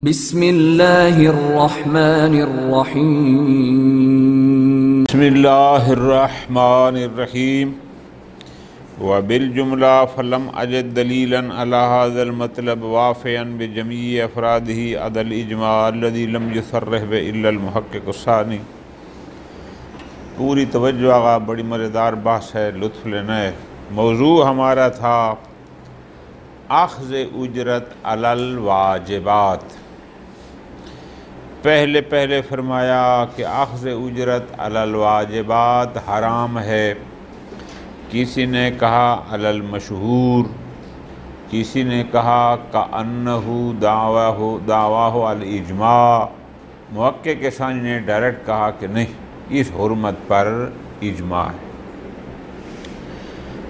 بسم اللہ الرحمن الرحیم بسم اللہ الرحمن الرحیم وبالجملہ فلم اجد دلیلا علی هذا المطلب وافعا بجمیع افرادہ عدا الاجماع الذی لم یصرح به الا المحقق الثانی۔ پوری توجہ آگا، بڑی مزیدار بحث ہے، لطف لینا ہے۔ موضوع ہمارا تھا اخذ اجرت علی الواجبات۔ پہلے فرمایا کہ اخذ اجرت علی الواجبات حرام ہے۔ کسی نے کہا علی المشہور، کسی نے کہا کأنہ دعواہ الاجماع، محقق ثانی نے ڈائریکٹ کہا کہ نہیں، اس حرمت پر اجماع ہے۔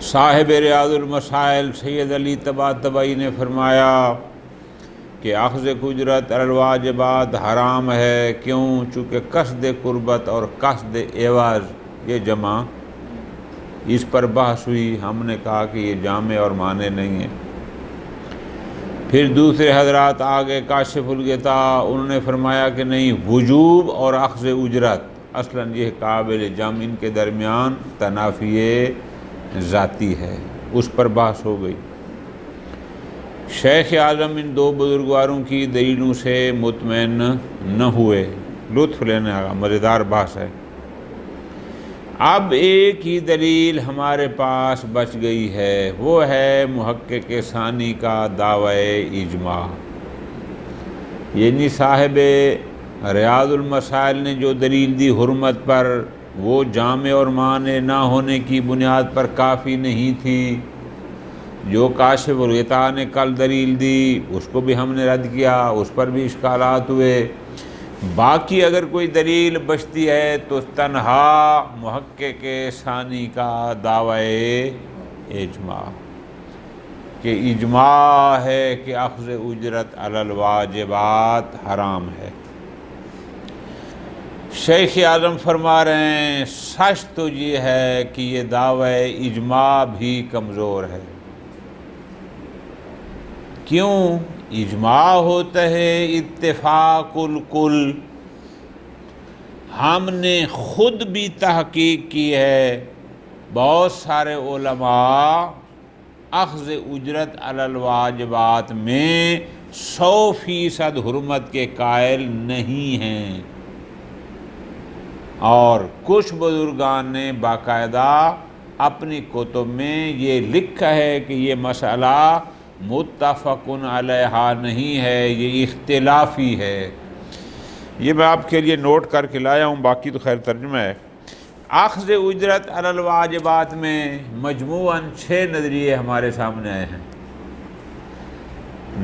صاحب ریاض المسائل سید علی طباطبائی نے فرمایا کہ اخذ اجرت علی الواجبات حرام ہے۔ کیوں؟ چونکہ قصد قربت اور قصد عوض یہ جمع، اس پر بحث ہوئی، ہم نے کہا کہ یہ جامع اور مانع نہیں ہے۔ پھر دوسرے حضرات آگے کاشف الغطاء، انہوں نے فرمایا کہ نہیں، وجوب اور اخذ اجرت اصلاً یہ قابل جمع، ان کے درمیان تنافی ذاتی ہے، اس پر بحث ہو گئی۔ شیخ اعظم ان دو بزرگواروں کی دلیلوں سے مطمئن نہ ہوئے، لطف لینے آگا، مزیدار بحث ہے۔ اب ایک ہی دلیل ہمارے پاس بچ گئی ہے، وہ ہے محقق ثانی کا دعوی اجماع، یعنی صاحب ریاض المسائل نے جو دلیل دی حرمت پر، وہ جامع اور مانع نہ ہونے کی بنیاد پر کافی نہیں تھی۔ جو کاشف الغطاء نے کل دلیل دی، اس کو بھی ہم نے رد کیا، اس پر بھی اشکالات ہوئے۔ باقی اگر کوئی دلیل بچتی ہے تو تنہا محقق ثانی کا دعوی اجماع، کہ اجماع ہے کہ اخذ اجرت علی الواجبات حرام ہے۔ شیخ اعظم فرما رہے ہیں سچ تو یہ ہے کہ یہ دعوی اجماع بھی کمزور ہے۔ کیوں؟ اجماع ہوتا ہے اتفاق الکل، ہم نے خود بھی تحقیق کی ہے، بہت سارے علماء اخذ اجرت علی الواجبات میں 100% حرمت کے قائل نہیں ہیں، اور کچھ بزرگان نے باقاعدہ اپنی کتب میں یہ لکھا ہے کہ یہ مسئلہ متفق علیہ نہیں ہے، یہ اختلافی ہے۔ یہ میں آپ کے لیے نوٹ کر کے لایا ہوں، باقی تو خیر ترجمہ ہے۔ اخذ اجرت علی الواجبات میں مجموعاً 6 نظریے ہمارے سامنے آئے ہیں۔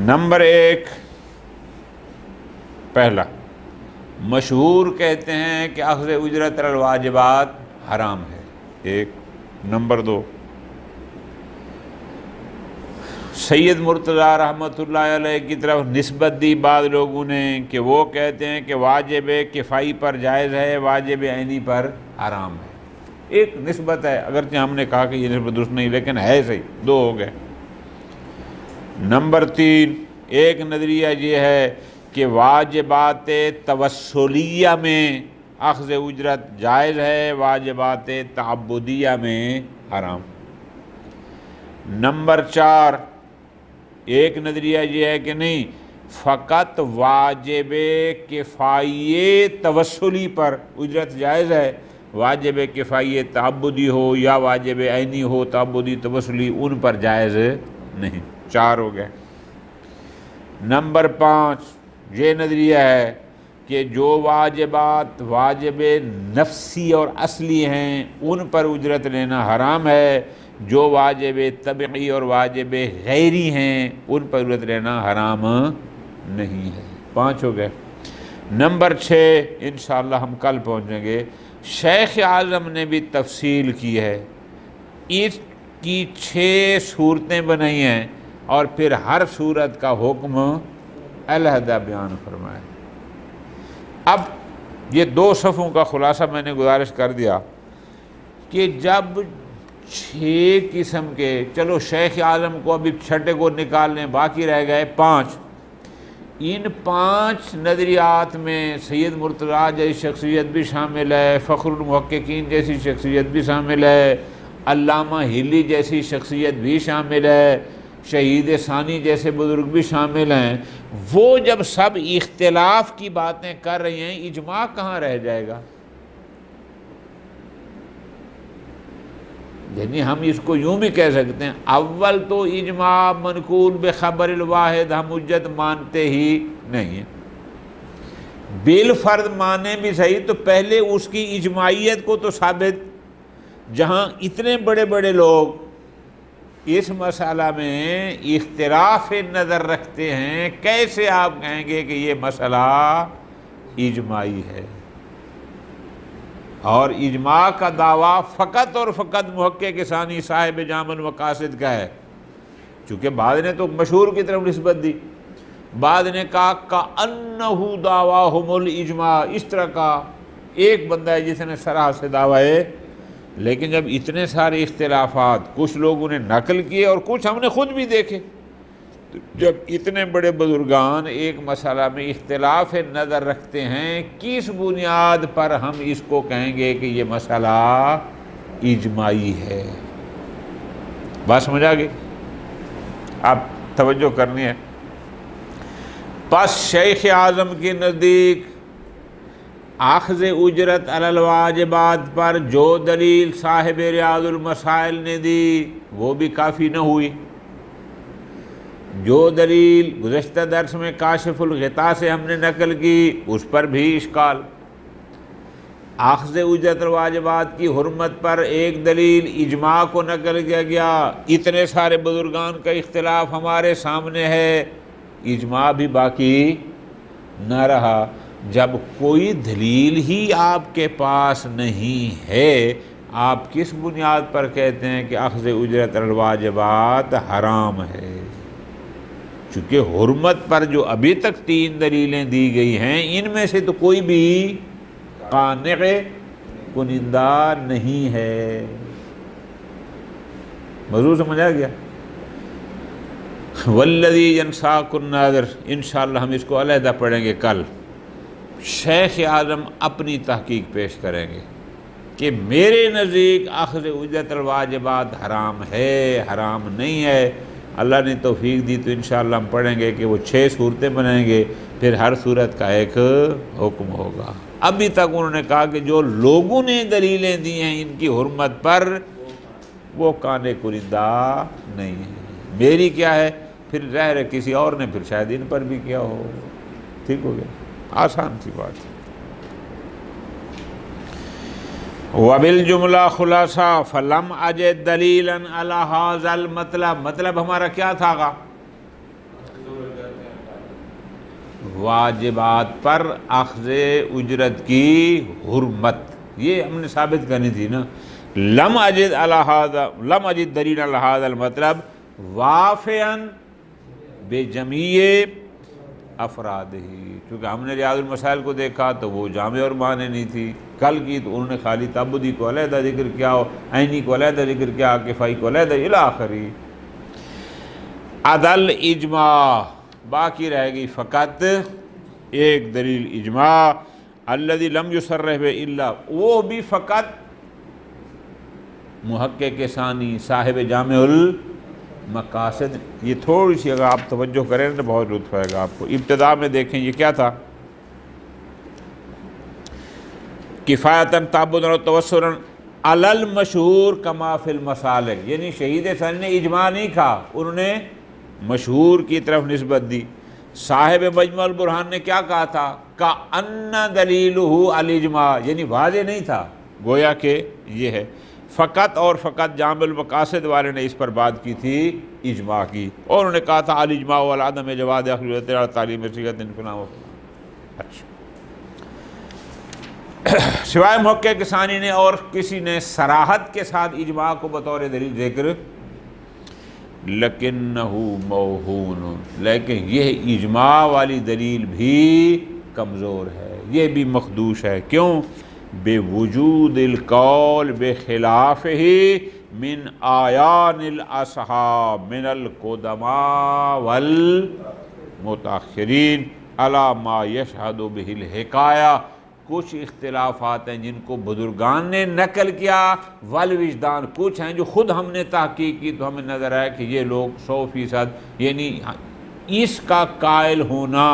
نمبر 1، پہلا، مشہور کہتے ہیں کہ اخذ اجرت علی الواجبات حرام ہے، ایک۔ نمبر 2، سید مرتضیٰ رحمۃ اللہ علیہ کی طرف نسبت دی بعض لوگوں نے کہ وہ کہتے ہیں کہ واجب کفائی پر جائز ہے، واجب عینی پر حرام ہے۔ ایک نسبت ہے، اگرچہ ہم نے کہا کہ یہ نسبت درست نہیں، لیکن ہے صحیح، 2 ہو گئے۔ نمبر 3، ایک نظریہ یہ ہے کہ واجبات توسلیہ میں اخذ اجرت جائز ہے، واجبات تعبدیہ میں حرام۔ نمبر 4، ایک نظریہ یہ ہے کہ نہیں، فقط واجب کفائی توسلی پر اجرت جائز ہے، واجب کفائی تعبدی ہو یا واجب عینی ہو، تعبدی توسلی، ان پر جائز نہیں۔ 4 ہو گئے۔ نمبر 5، یہ نظریہ ہے کہ جو واجبات واجب نفسی اور اصلی ہیں ان پر اجرت لینا حرام ہے، جو واجب طبعی اور واجب غیری ہیں ان پر اجرت لینا حرام نہیں ہے۔ 5 ہو گئے۔ نمبر 6، انشاءاللہ ہم کل پہنچیں گے، شیخ اعظم نے بھی تفصیل کی ہے، اس کی 6 صورتیں بنائی ہیں، اور پھر ہر صورت کا حکم علیحدہ بیان فرمایا۔ اب یہ 2 صفحوں کا خلاصہ میں نے گزارش کر دیا کہ جب 6 قسم کے، چلو شیخ اعظم کو ابھی 6ٹے کو نکال لیں، باقی رہ گئے 5، ان 5 نظریات میں سید مرتضیٰ جیسی شخصیت بھی شامل ہے، فخر المحققین جیسی شخصیت بھی شامل ہے، علامہ ہلی جیسی شخصیت بھی شامل ہے، شہید ثانی جیسے بزرگ بھی شامل ہیں۔ وہ جب سب اختلاف کی باتیں کر رہے ہیں، اجماع کہاں رہ جائے گا؟ یعنی ہم اس کو یوں بھی کہہ سکتے ہیں، اول تو اجماع منقول بخبر الواحد ہم حجت مانتے ہی نہیں ہیں، بالفرض مانے بھی صحیح تو پہلے اس کی اجماعیت کو تو ثابت، جہاں اتنے بڑے بڑے لوگ اس مسئلہ میں اختلاف نظر رکھتے ہیں، کیسے آپ کہیں گے کہ یہ مسئلہ اجماعی ہے؟ اور اجماع کا دعویٰ فقط اور فقط محقق ثانی صاحب جامع المقاصد کا ہے، چونکہ بعض نے تو مشہور کی طرف نسبت دی، بعض نے کہا کأنہ دعواہم الاجماع، اس طرح کا ایک بندہ ہے جس نے صراحت سے دعویٰ ہے۔ لیکن جب اتنے سارے اختلافات کچھ لوگوں نے نقل کیے اور کچھ ہم نے خود بھی دیکھے، تو جب اتنے بڑے بزرگان ایک مسئلہ میں اختلاف نظر رکھتے ہیں، کس بنیاد پر ہم اس کو کہیں گے کہ یہ مسئلہ اجماعی ہے؟ بات سمجھ آ گئی؟ آپ توجہ کرنی ہے۔ پس شیخ اعظم کے نزدیک اخذ اجرت علی الواجبات پر جو دلیل صاحب ریاض المسائل نے دی وہ بھی کافی نہ ہوئی۔ جو دلیل گزشتہ درس میں کاشف الغطاء سے ہم نے نقل کی اس پر بھی اشکال۔ اخذ اجرت الواجبات کی حرمت پر ایک دلیل اجماع کو نقل کیا گیا، اتنے سارے بزرگان کا اختلاف ہمارے سامنے ہے، اجماع بھی باقی نہ رہا۔ جب کوئی دلیل ہی آپ کے پاس نہیں ہے، آپ کس بنیاد پر کہتے ہیں کہ اخذ اجرت الواجبات حرام ہے؟ چونکہ حرمت پر جو ابھی تک 3 دلیلیں دی گئی ہیں، ان میں سے تو کوئی بھی قانع کنندہ نہیں ہے۔ موضوع سمجھا گیا؟ والذی ینساک الناظر، انشاءاللہ ہم اس کو علیحدہ پڑھیں گے کل۔ شیخ اعظم اپنی تحقیق پیش کریں گے کہ میرے نزدیک اخذ اجرت الواجبات حرام ہے، حرام نہیں ہے۔ اللہ نے توفیق دی تو انشاءاللہ ہم پڑھیں گے کہ وہ 6 صورتیں بنائیں گے، پھر ہر صورت کا ایک حکم ہوگا۔ ابھی تک انہوں نے کہا کہ جو لوگوں نے دلیلیں دی ہیں ان کی حرمت پر، وہ قانع کنندہ نہیں ہے۔ میری کیا ہے؟ پھر ظاہر ہے کسی اور نے پھر شاید ان پر بھی کیا ہو۔ ٹھیک ہو گیا؟ آسان سی بات ہے۔ وبالجملہ خلاصہ فلم اجد دلیلا علی ھذا المطلب، مطلب ہمارا کیا تھا گا؟ واجبات پر اخذ اجرت کی حرمت، یہ ہم نے ثابت کرنی تھی نا۔ لم اجد دلیلا علی ھذا المطلب وافیا بجمیع افراد ہی، کیونکہ ہم نے ریاض المسائل کو دیکھا تو وہ جامع اور معنی نہیں تھی، کل کی تو انہوں نے خالی تعبدی کو علیحدہ ذکر کیا، عینی کو علیحدہ ذکر کیا، کفائی کو علیحدہ، الی آخری۔ عدل اجماع، باقی رہ گئی فقط ایک دلیل اجماع، الذی لم یصرح بہ الا، وہ بھی فقط محقق ثانی صاحب جامع المقاصد۔ یہ تھوڑی سی اگر آپ توجہ کریں تو بہت لطف آئے گا آپ کو۔ ابتدا میں دیکھیں یہ کیا تھا؟ کفایتاً تعبداً و توسلاً علی المشہور کما فی المسالک، یعنی شہید ثانی نے اجماع نہیں کہا، انہوں نے مشہور کی طرف نسبت دی۔ صاحب مجمع البرہان نے کیا کہا تھا؟ کأن دلیلہ الاجماع، یعنی واضح نہیں تھا، گویا کہ یہ ہے۔ فقط اور فقط جامع المقاصد والے نے اس پر بات کی تھی اجماع کی، اور انہوں نے کہا تھا الاجماع والعدم جواز اخذ اجرت تعلیم صیغۃ فلاں و فلاں۔ اچھا، سوائے محقق ثانی نے اور کسی نے صراحت کے ساتھ اجماع کو بطور دلیل ذکر، لیکنہ موہون، لیکن یہ اجماع والی دلیل بھی کمزور ہے، یہ بھی مخدوش ہے۔ کیوں؟ بے وجود القول بخلافہ من آیان الاصحاب من القدماء متاخرین علی ما یشہد بہ الحکایہ، کچھ اختلافات ہیں جن کو بزرگان نے نقل کیا، والوجدان کچھ ہیں جو خود ہم نے تحقیق کی تو ہمیں نظر آیا کہ یہ لوگ 100% یعنی اس کا قائل ہونا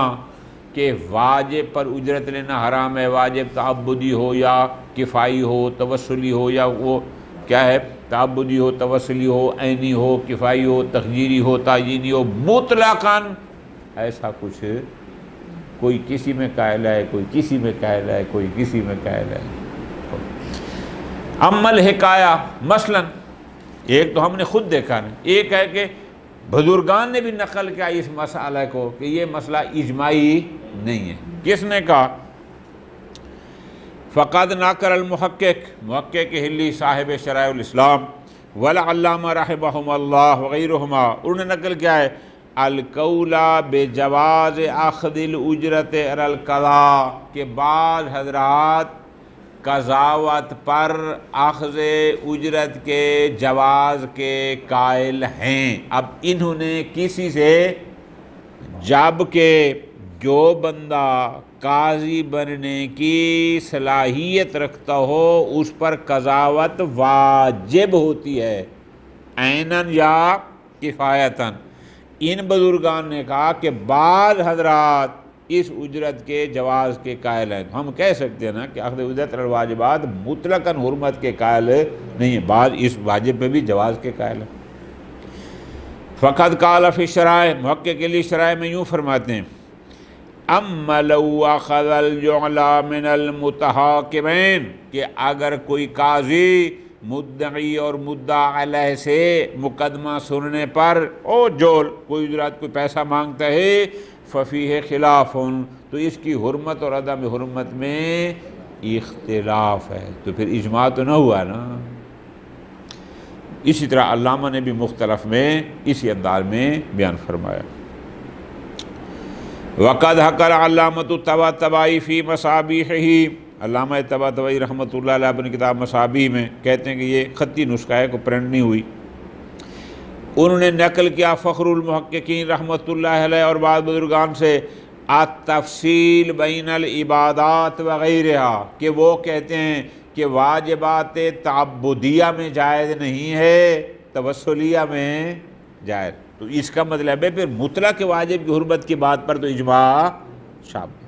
کہ واجب پر اجرت لینا حرام ہے، واجب تعبدی ہو یا کفائی ہو، توسلی ہو یا وہ کیا ہے، تعبدی ہو، توسلی ہو، عینی ہو، کفائی ہو، تخجیری ہو، تعیینی ہو، مطلقاً ایسا کچھ کوئی کسی میں قائل ہے، کوئی کسی میں قائل ہے، کوئی کسی میں قائل ہے۔ اما الحکایہ، مثلا ایک تو ہم نے خود دیکھا نا، ایک ہے کہ بزرگان نے بھی نقل کیا اس مسئلہ کو کہ یہ مسئلہ اجماعی نہیں ہے۔ کس نے کہا؟ فقد ناکر المحقق، محقق ہلی صاحب شرائع الاسلام والعلامہ رحمہم اللہ وغیرہما، انہوں نے نقل کیا ہے القول بجواز اخذ الاجرت علی القضاء، کہ بعض حضرات قضاوت پر اخذ اجرت کے جواز کے قائل ہیں۔ اب انہوں نے کسی سے، جب کہ جو بندہ قاضی بننے کی صلاحیت رکھتا ہو اس پر قضاوت واجب ہوتی ہے، عیناً یا کفایتاً، ان بزرگان نے کہا کہ بعض حضرات اس اجرت کے جواز کے قائل ہیں۔ ہم کہہ سکتے ہیں نا کہ اخذ اجرت الواجبات مطلقاً حرمت کے قائل نہیں ہیں، بعض اس واجب پہ بھی جواز کے قائل ہیں۔ فقد قال فی الشرائع، محقق کے لیے شرائع میں یوں فرماتے ہیں اما لو اخذ الجعل من المتحاکمین، کہ اگر کوئی قاضی مدعی اور مدعا علیہ سے مقدمہ سننے پر او جول کوئی اجرت کوئی پیسہ مانگتا ہے، ففیہ خلاف، تو اس کی حرمت اور عدم حرمت میں اختلاف ہے، تو پھر اجماع تو نہ ہوا نا۔ اسی طرح علامہ نے بھی مختلف میں اسی انداز میں بیان فرمایا۔ وقد حکر علامۃ الطباطبائی فی مصابیحہ، علامہ طباطبائی رحمۃ اللہ علیہ اپنی کتاب مصابیح میں کہتے ہیں کہ یہ خطی نسخہ ہے، کو پرنٹ نہیں ہوئی۔ انہوں نے نقل کیا فخر المحققین رحمۃ اللہ علیہ اور بعض بزرگان سے التفصیل بین العبادات وغیرہ، کہ وہ کہتے ہیں کہ واجبات تعبدیہ میں جائز نہیں ہے، توسلیہ میں جائز، تو اس کا مطلب ہے پھر مطلق واجب کی حرمت کی بات پر تو اجماع شامل۔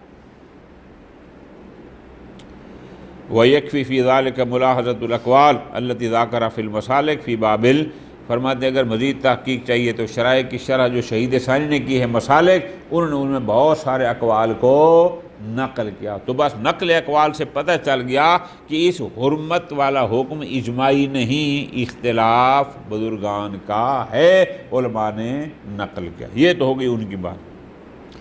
وَيَكْفِي فِي ذَلِكَ مُلَاحَظَةُ الْأَقْوَالِ الَّتِي ذَكَرَ فِي الْمَسَالِكِ فِي بَابِلِ، فرماتے ہیں اگر مزید تحقیق چاہیے تو شرائع کی شرح جو شہید ثانی نے کی ہے مسالک، انہوں نے ان میں بہت سارے اقوال کو نقل کیا، تو بس نقل اقوال سے پتہ چل گیا کہ اس حرمت والا حکم اجماعی نہیں، اختلاف بزرگان کا ہے، علماء نے نقل کیا، یہ تو ہو گئی ان کی بات۔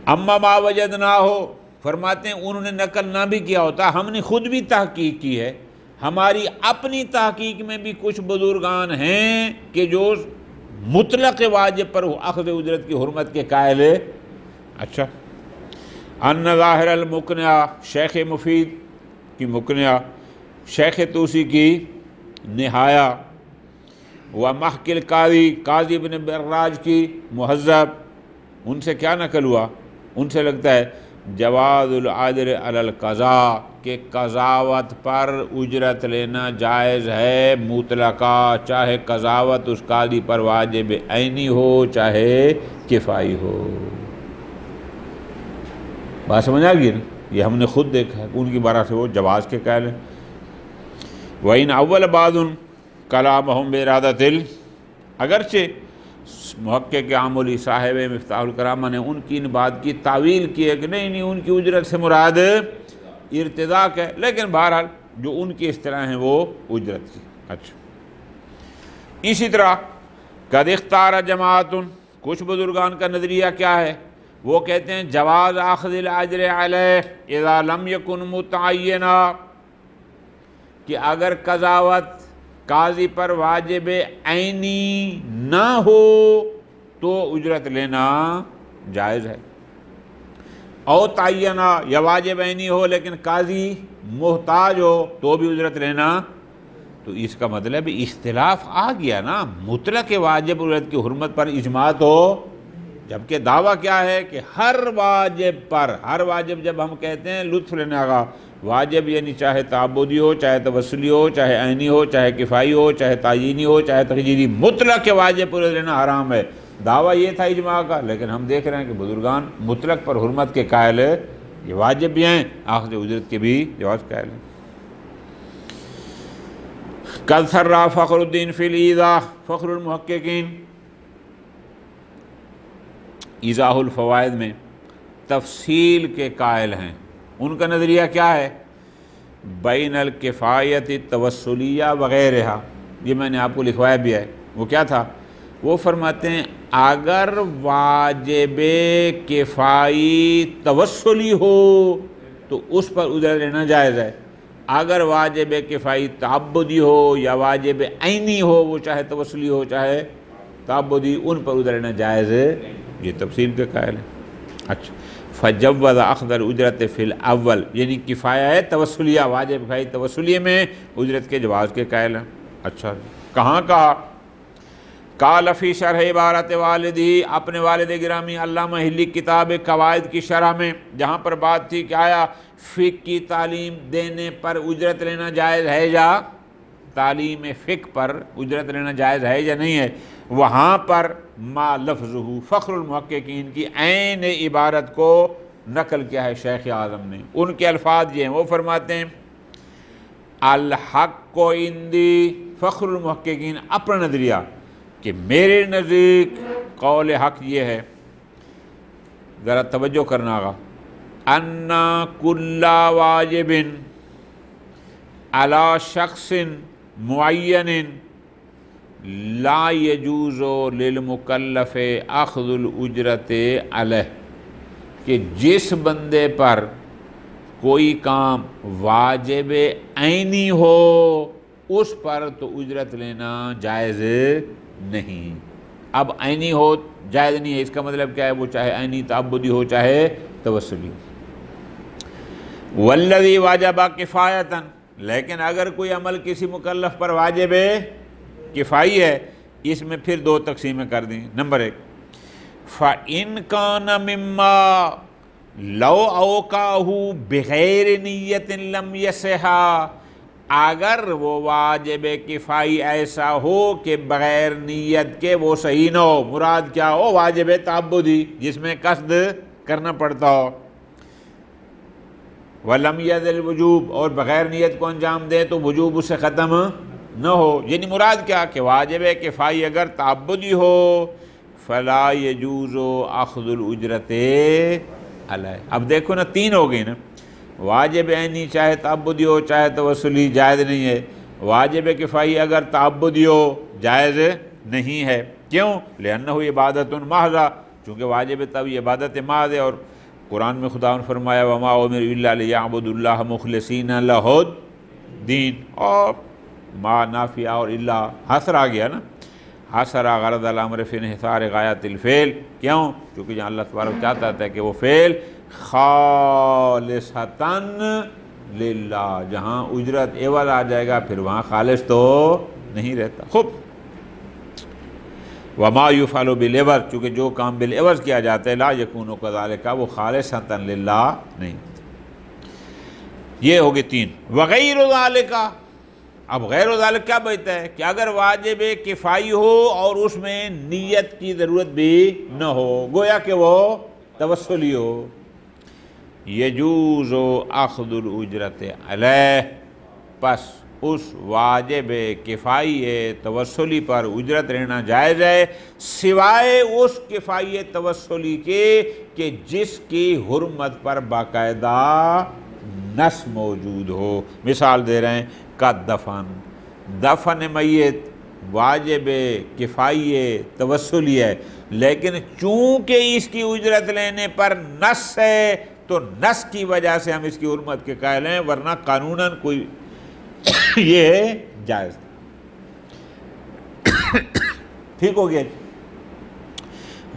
اما ما وجدنا ہو، فرماتے ہیں انہوں نے نقل نہ بھی کیا ہوتا، ہم نے خود بھی تحقیق کی ہے، ہماری اپنی تحقیق میں بھی کچھ بزرگان ہیں کہ جو مطلق واجب پر اخذ اجرت کی حرمت کے قائل ہے۔ اچھا، ان ظاہر المقنع، شیخ مفید کی مقنع، شیخ توسی کی نہایہ، و محق القاضی، قاضی ابن براج کی مہذب، ان سے کیا نقل ہوا؟ ان سے لگتا ہے جواز العجر علی القضاء، کہ قضاوت پر اجرت لینا جائز ہے مطلقہ، چاہے قضاوت اس قاضی پر واجب عینی ہو چاہے کفائی ہو۔ بات سمجھ آ گئی نا؟ یہ ہم نے خود دیکھا ہے، ان کی بارہ سے وہ جواز کے قائل ہیں۔ وَإِنْ أَوَّلَ بَعْضٌ كَلَامَهُمْ بِإِرَادَةِ اگرچہ محقق عاملی صاحب مفتاح الکرامہ نے ان کی ان بات کی تعویل کی ہے کہ نہیں ان کی اجرت سے مراد ارتداق ہے، لیکن بہرحال جو ان کی اصطلاح ہیں وہ اجرت کی۔ اچھا، اسی طرح قد اختار جماعت، کچھ بزرگان کا نظریہ کیا ہے؟ وہ کہتے ہیں جواز اخذ الاجر علیہ اذا لم یکن متعینہ، کہ اگر قضاوت قاضی پر واجب عینی نہ ہو تو اجرت لینا جائز ہے، او تعینہ، یا واجب عینی ہو لیکن قاضی محتاج ہو تو بھی اجرت لینا، تو اس کا مطلب اختلاف آ گیا نا، مطلق واجب اجرت کی حرمت پر اجماع تو جبکہ دعویٰ کیا ہے کہ ہر واجب پر، ہر واجب جب ہم کہتے ہیں لطف لینے آگا، واجب یعنی چاہے تعبدی ہو، چاہے توسلی ہو، چاہے عینی ہو، چاہے کفائی ہو، چاہے تعینی ہو، چاہے تقدیری، مطلق کے واجب پر لینا حرام ہے۔ دعویٰ یہ تھا اجماع کا، لیکن ہم دیکھ رہے ہیں کہ بزرگان مطلق پر حرمت کے قائل ہے، یہ واجب بھی ہیں، آخذ اجرت کے بھی جواز قائل ہیں۔ قد سرّا فخر الدین فی الایضاح، فخر المحققین ایضاح الفوائد میں تفصیل کے قائل ہیں۔ ان کا نظریہ کیا ہے؟ بین الکفایت التوسلیہ وغیرہ، یہ میں نے آپ کو لکھوایا بھی ہے۔ وہ کیا تھا؟ وہ فرماتے ہیں اگر واجب کفائی توسلی ہو تو اس پر اجرت لینا جائز ہے، اگر واجب کفائی تعبدی ہو یا واجب عینی ہو، وہ چاہے توسلی ہو چاہے تعبدی، ان پر اجرت لینا جائز ہے۔ یہ تفصیل کے قائل ہے۔ اچھا، فجوز اخذ الاجرت فی الاول، یعنی کفایہ توسلیہ، واجب کفائی توسلیہ میں اجرت کے جواز کے قائل ہیں۔ اچھا، کہاں کہا؟ قال فی شرح عبارت والدی، اپنے والد گرامی علامہ ہلی کتاب قواعد کی شرح میں، جہاں پر بات تھی کہ آیا فقہ کی تعلیم دینے پر اجرت لینا جائز ہے یا تعلیم فقہ پر اجرت لینا جائز ہے یا نہیں ہے، وہاں پر ما لفظہ فخر المحققین کی عین عبارت کو نقل کیا ہے شیخ اعظم نے۔ ان کے الفاظ یہ ہیں، وہ فرماتے ہیں الحق عندی، فخر المحققین اپنا نظریہ کہ میرے نزدیک قول حق یہ ہے، ذرا توجہ کرنا گا، ان کل واجب علی شخص معین لا یجوز للمکلف اخذ الاجرت علیہ، کہ جس بندے پر کوئی کام واجب عینی ہو اس پر تو اجرت لینا جائز نہیں۔ اب عینی ہو جائز نہیں ہے، اس کا مطلب کیا ہے؟ وہ چاہے عینی تعبدی ہو چاہے توسلی۔ والذی واجب کفایتاً، لیکن اگر کوئی عمل کسی مکلف پر واجب کفائی ہے، اس میں پھر دو تقسیمیں کر دیں۔ نمبر ایک، فَإِن كَانَ مِمَّا لَوْ أَوْقَعَهُ بِغَيْرِ نِيَّةٍ لَمْ يَصِحَّ، اگر وہ واجب کفائی ایسا ہو کہ بغیر نیت کے وہ صحیح نہ ہو، مراد کیا ہو؟ واجب تعبدی جس میں قصد کرنا پڑتا ہو، وَلَمْ يَزِلْ الْوُجُوبُ، اور بغیر نیت کو انجام دے تو وجوب اس سے ختم نہ ہو۔ یعنی مراد کیا کہ واجب کفائی اگر تعبدی ہو فَلَا يَجُوزُ أَخْذُ الْأُجْرَةِ عَلَيْهِ۔ اب دیکھو نا، تین ہو گئی نا، واجب عینی چاہے تعبدی ہو چاہے توسلی جائز نہیں ہے، واجب کفائی اگر تعبدی ہو جائز نہیں ہے۔ کیوں؟ لِأَنَّهُ عبادۃ محض، چونکہ واجب تب عبادت محض ہے، اور قرآن میں خدا نے فرمایا وَمَا أُمِرُوا إِلَّا لِيَعْبُدُوا اللَّهَ مُخْلِصِينَ لَهُ الدِّينَ، اور ما نافیہ اور الا حسر آ گیا نا، حسر غرض الامر فی انحصار غایت الفعل۔ کیوں؟ چونکہ جہاں اللہ تبارک چاہتا ہے کہ وہ فعل خالصتاً للہ، جہاں اجرت عوض آ جائے گا پھر وہاں خالص تو نہیں رہتا۔ خوب، وما یفعل بالعوض، چونکہ جو کام بالعوض کیا جاتا ہے لا یکون کذالک، وہ خالصتاً للہ نہیں۔ یہ ہوگی تین۔ وغیر ذالک، اب غیر ذالک کیا بچتا ہے کہ اگر واجب کفائی ہو اور اس میں نیت کی ضرورت بھی نہ ہو، گویا کہ وہ توسلی ہو، یجوز اخذ الاجرت علیہ، پس اس واجب کفائی توسلی پر اجرت لینا جائز ہے، سوائے اس کفائی توسلی کے کہ جس کی حرمت پر باقاعدہ نص موجود ہو۔ مثال دے رہے ہیں کا دفن میت واجب کفائی توسلی ہے، لیکن چونکہ اس کی اجرت لینے پر نص ہے تو نص کی وجہ سے ہم اس کی حرمت کے قائل ہیں، ورنہ قانوناً کوئی یہ جائز۔ ٹھیک ہو گیا؟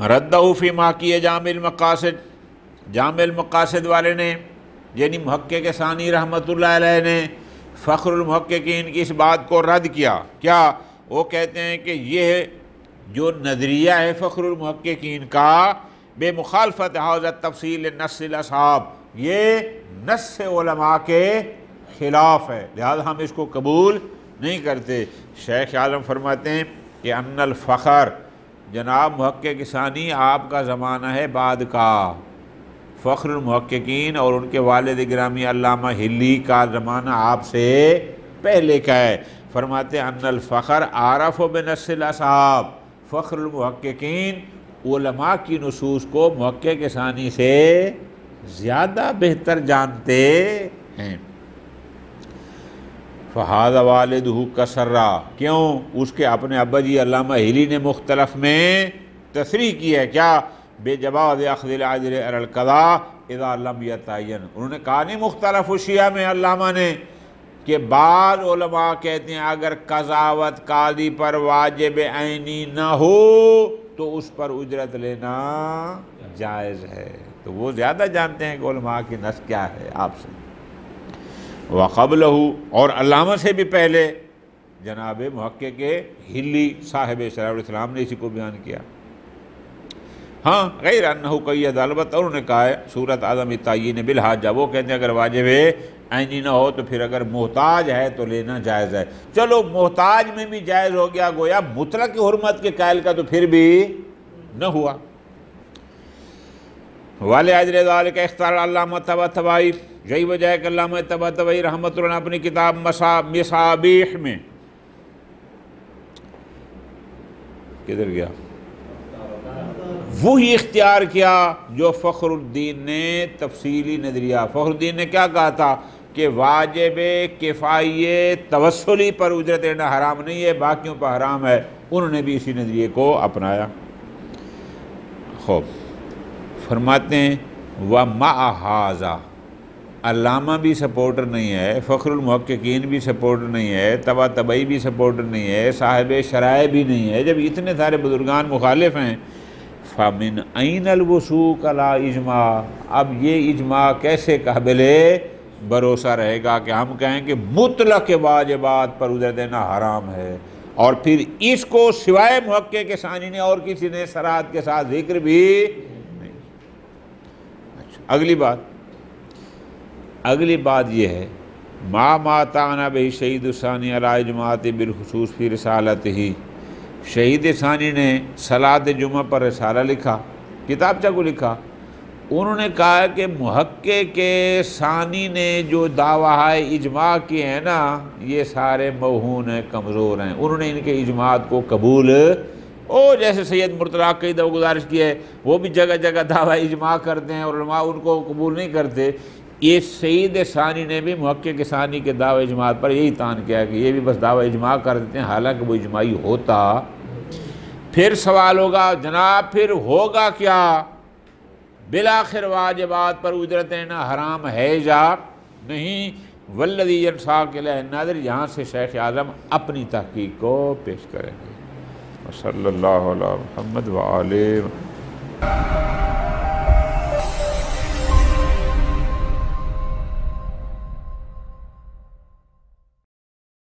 ردہ فی ما کی جامع المقاصد، جامع المقاصد والے نے یعنی محقق ثانی رحمۃ اللہ علیہ نے فخر المحققین کی اس بات کو رد کیا۔ کیا؟ وہ کہتے ہیں کہ یہ جو نظریہ ہے فخر المحققین کا بے مخالفت حوزت تفصیل نص الاصحاب، یہ نص علماء کے خلاف ہے، لہذا ہم اس کو قبول نہیں کرتے۔ شیخ عالم فرماتے ہیں کہ ان الفخر، جناب محقق ثانی آپ کا زمانہ ہے بعد کا، فخر المحققین اور ان کے والد گرامی علامہ ہلی کا زمانہ آپ سے پہلے کا ہے۔ فرماتے ہیں ان الفخر عارف بنص الاصحاب، فخر المحققین علماء کی نصوص کو محقق ثانی سے زیادہ بہتر جانتے ہیں۔ فہذا والدہ کسرہ، کیوں؟ اس کے اپنے ابا جی علامہ ہلی نے مختلف میں تصریح کی ہے، کیا؟ بے جواز اخذ العجر علی القضاء اذا لم یتعین، انہوں نے کہا نہیں مختلف الشیعہ میں علامہ نے کہ بعض علماء کہتے ہیں اگر قضاوت قاضی پر واجب عینی نہ ہو تو اس پر اجرت لینا جائز ہے، تو وہ زیادہ جانتے ہیں کہ علماء کی نص کیا ہے آپ سے۔ وقبلہ، اور علامہ سے بھی پہلے جناب محقق ہلی صاحب شرح الاسلام نے اسی کو بیان کیا۔ ہاں غیر انہ قید، البتہ انہوں نے کہا ہے صورت عدم تعیین بالحاجہ، وہ کہتے ہیں اگر واجب عینی نہ ہو تو پھر اگر محتاج ہے تو لینا جائز ہے۔ چلو محتاج میں بھی جائز ہو گیا، گویا مطلق حرمت کے قائل کا تو پھر بھی نہ ہوا۔ وَلِأَجْلِ ذَلِكَ اختار علامہ طباطبائی، یہی وجہ ہے کہ علامہ طباطبائی رحمۃ اللہ اپنی کتاب مصابیح میں، کدھر گیا، وہی اختیار کیا جو فخر الدین نے تفصیلی نظریہ، فخر الدین نے کیا کہا تھا کہ واجب کفائی توسلی پر اجرت دینا حرام نہیں ہے، باقیوں پر حرام ہے، انہوں نے بھی اسی نظریے کو اپنایا۔ خوب فرماتے ہیں وَمَعَ هَذَا، علامہ بھی سپورٹر نہیں ہے، فخر المحققین بھی سپورٹر نہیں ہے، طباطبائی بھی سپورٹر نہیں ہے، صاحب شرائع بھی نہیں ہے، جب اتنے سارے بزرگان مخالف ہیں، فَمِنْ أَيْنَ الْوُثُوقَ عَلَىٰ اِجْمَاعٍ، اب یہ اجماع کیسے قابل بھروسہ رہے گا کہ ہم کہیں کہ مطلق واجبات پر اجرت دینا حرام ہے، اور پھر اس کو سوائے محقق ثانی نے اور کسی نے صراحت کے ساتھ ذکر بھی نہیں۔ اگلی بات یہ ہے ما تعنا بہ شہید ثانی علی اجماعت بالخصوص فی رسالتہ، شہید ثانی نے صلاۃ جمعہ پر رسالہ لکھا، کتابچہ کو لکھا، انہوں نے کہا کہ محقق ثانی نے جو دعویٰ اجماع کیے ہیں نا یہ سارے موہون ہیں، کمزور ہیں، انہوں نے ان کے اجماعات کو قبول، جیسے سید مرتضیٰ کئی دفعہ گزارش کی ہے، وہ بھی جگہ جگہ دعویٰ اجماع کرتے ہیں اور علماء ان کو قبول نہیں کرتے، یہ سید ثانی نے بھی محقق ثانی کے دعوی اجماع پر یہی طعن کیا کہ یہ بھی بس دعوی اجماع کر دیتے ہیں، حالانکہ وہ اجماعی ہوتا۔ پھر سوال ہوگا جناب پھر ہوگا کیا؟ بالآخر واجبات پر اجرت دینا حرام ہے یا نہیں؟ والذی ینساک الیہ الناظر، یہاں سے شیخ اعظم اپنی تحقیق کو پیش کریں گے۔ صلی اللہ علیہ محمد وآلہ